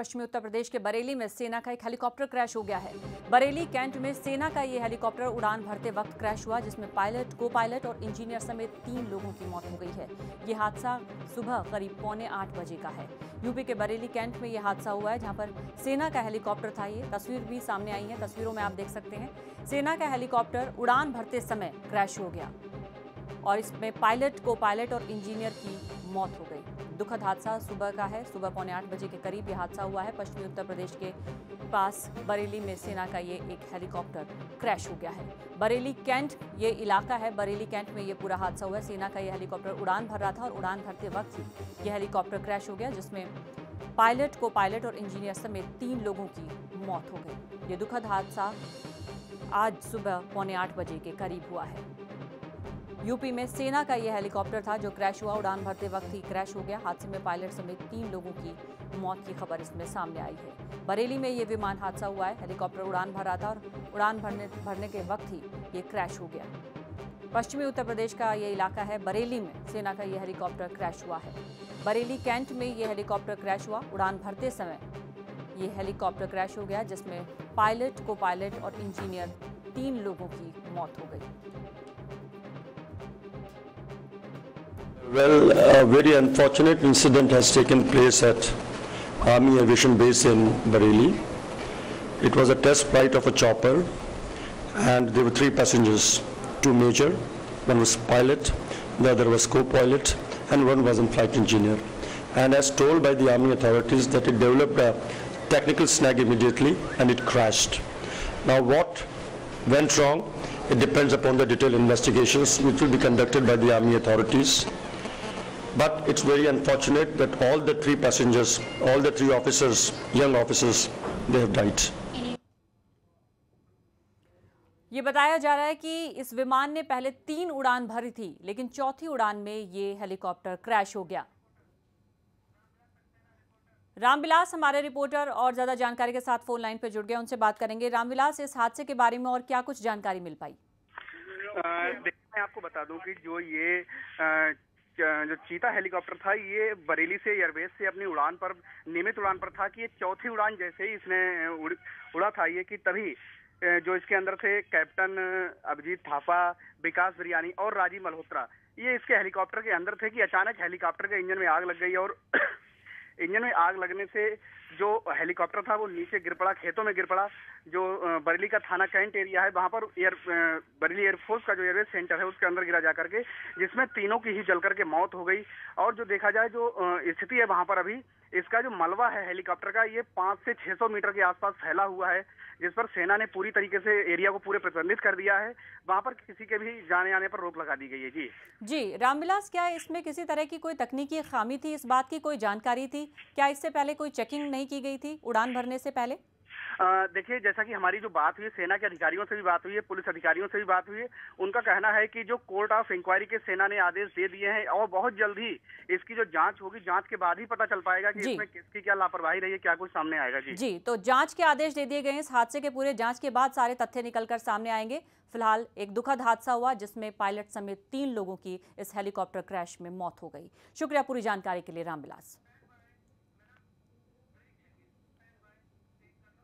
पश्चिमी उत्तर प्रदेश के बरेली में सेना का एक हेलीकॉप्टर क्रैश हो गया है। बरेली कैंट में सेना का ये हेलीकॉप्टर उड़ान भरते वक्त क्रैश हुआ, जिसमें पायलट, को पायलट और इंजीनियर समेत 3 लोगों की मौत हो गई है। ये हादसा सुबह करीब 7:45 बजे का है। यूपी के बरेली कैंट में यह हादसा हुआ है, जहां पर सेना का हेलीकॉप्टर था। ये तस्वीर भी सामने आई है। तस्वीरों में आप देख सकते हैं सेना का हेलीकॉप्टर उड़ान भरते समय क्रैश हो गया और इसमें पायलट, को पायलट और इंजीनियर की मौत हो गई। दुखद हादसा सुबह का है। सुबह 7:45 बजे के करीब यह हादसा हुआ है। पश्चिमी उत्तर प्रदेश के पास बरेली में सेना का ये एक हेलीकॉप्टर क्रैश हो गया है। बरेली कैंट ये इलाका है। बरेली कैंट में ये पूरा हादसा हुआ है। सेना का ये हेलीकॉप्टर उड़ान भर रहा था और उड़ान भरते वक्त ही यह हेलीकॉप्टर क्रैश हो गया, जिसमें पायलट, को पायलट और इंजीनियर समेत 3 लोगों की मौत हो गई। ये दुखद हादसा आज सुबह 7:45 बजे के करीब हुआ है। यूपी में सेना का यह हेलीकॉप्टर था जो क्रैश हुआ। उड़ान भरते वक्त ही क्रैश हो गया। हादसे में पायलट समेत 3 लोगों की मौत की खबर इसमें सामने आई है। बरेली में यह विमान हादसा हुआ है। हेलीकॉप्टर उड़ान भर रहा था और उड़ान भरने के वक्त ही ये क्रैश हो गया। पश्चिमी उत्तर प्रदेश का ये इलाका है। बरेली में सेना का यह हेलीकॉप्टर क्रैश हुआ है। बरेली कैंट में यह हेलीकॉप्टर क्रैश हुआ। उड़ान भरते समय ये हेलीकॉप्टर क्रैश हो गया, जिसमें पायलट, को पायलट और इंजीनियर 3 लोगों की मौत हो गई। Well, a very unfortunate incident has taken place at Army Aviation Base in Bareilly. It was a test flight of a chopper and there were 3 passengers, 2 major, one was pilot, the other was co-pilot and one was a flight engineer. And as told by the Army authorities that it developed a technical snag immediately and it crashed. Now what went wrong? It depends upon the detailed investigations which will be conducted by the Army authorities. But it's very unfortunate that all the 3 passengers, all the 3 officers, young officers, they have died. ये बताया जा रहा है कि इस विमान ने पहले 3 उड़ान भरी थी, लेकिन चौथी उड़ान में ये हेलीकॉप्टर क्रैश हो गया। रामविलास हमारे रिपोर्टर और ज्यादा जानकारी के साथ फोन लाइन पर जुड़ गए, उनसे बात करेंगे। रामविलास, इस हादसे के बारे में और क्या कुछ जानकारी मिल पाई? मैं आपको बता दूं कि जो चीता हेलीकॉप्टर था, ये बरेली से एयरबेस से अपनी उड़ान पर, नियमित उड़ान पर था कि ये चौथी उड़ान जैसे ही इसने उड़ा था ये कि तभी जो इसके अंदर थे कैप्टन अभिजीत थापा, विकास बिरयानी और राजीव मल्होत्रा, ये इसके हेलीकॉप्टर के अंदर थे कि अचानक हेलीकॉप्टर के इंजन में आग लग गई और इंजन में आग लगने से जो हेलीकॉप्टर था वो नीचे गिर पड़ा, खेतों में गिर पड़ा। जो बरेली का थाना कैंट एरिया है वहां पर बरेली एयरफोर्स का जो एयरबेस सेंटर है उसके अंदर गिरा जाकर के, जिसमें तीनों की ही जलकर के मौत हो गई। और जो देखा जाए जो स्थिति है वहां पर अभी इसका जो मलबा है हेलीकॉप्टर का, ये 500 से 600 मीटर के आसपास फैला हुआ है, जिस पर सेना ने पूरी तरीके से एरिया को पूरे प्रतिबंधित कर दिया है। वहां पर किसी के भी जाने आने पर रोक लगा दी गई है। जी रामविलास, क्या इसमें किसी तरह की कोई तकनीकी खामी थी? इस बात की कोई जानकारी थी? क्या इससे पहले कोई चेकिंग नहीं की गई थी उड़ान भरने से पहले? देखिए, जैसा कि हमारी जो बात हुई, सेना के अधिकारियों से भी बात हुई है, पुलिस अधिकारियों से भी बात हुई है, उनका कहना है कि जो कोर्ट ऑफ इंक्वायरी के सेना ने आदेश दे दिए हैं और बहुत जल्द ही इसकी जो जांच होगी, जांच के बाद ही पता चल पाएगा कि इसमें किसकी क्या लापरवाही रही है, क्या कुछ सामने आएगा। जी, तो जांच के आदेश दे दिए गए हैं। इस हादसे के पूरे जांच के बाद सारे तथ्य निकलकर सामने आएंगे। फिलहाल एक दुखद हादसा हुआ जिसमें पायलट समेत 3 लोगों की इस हेलीकॉप्टर क्रैश में मौत हो गई। शुक्रिया पूरी जानकारी के लिए रामविलास।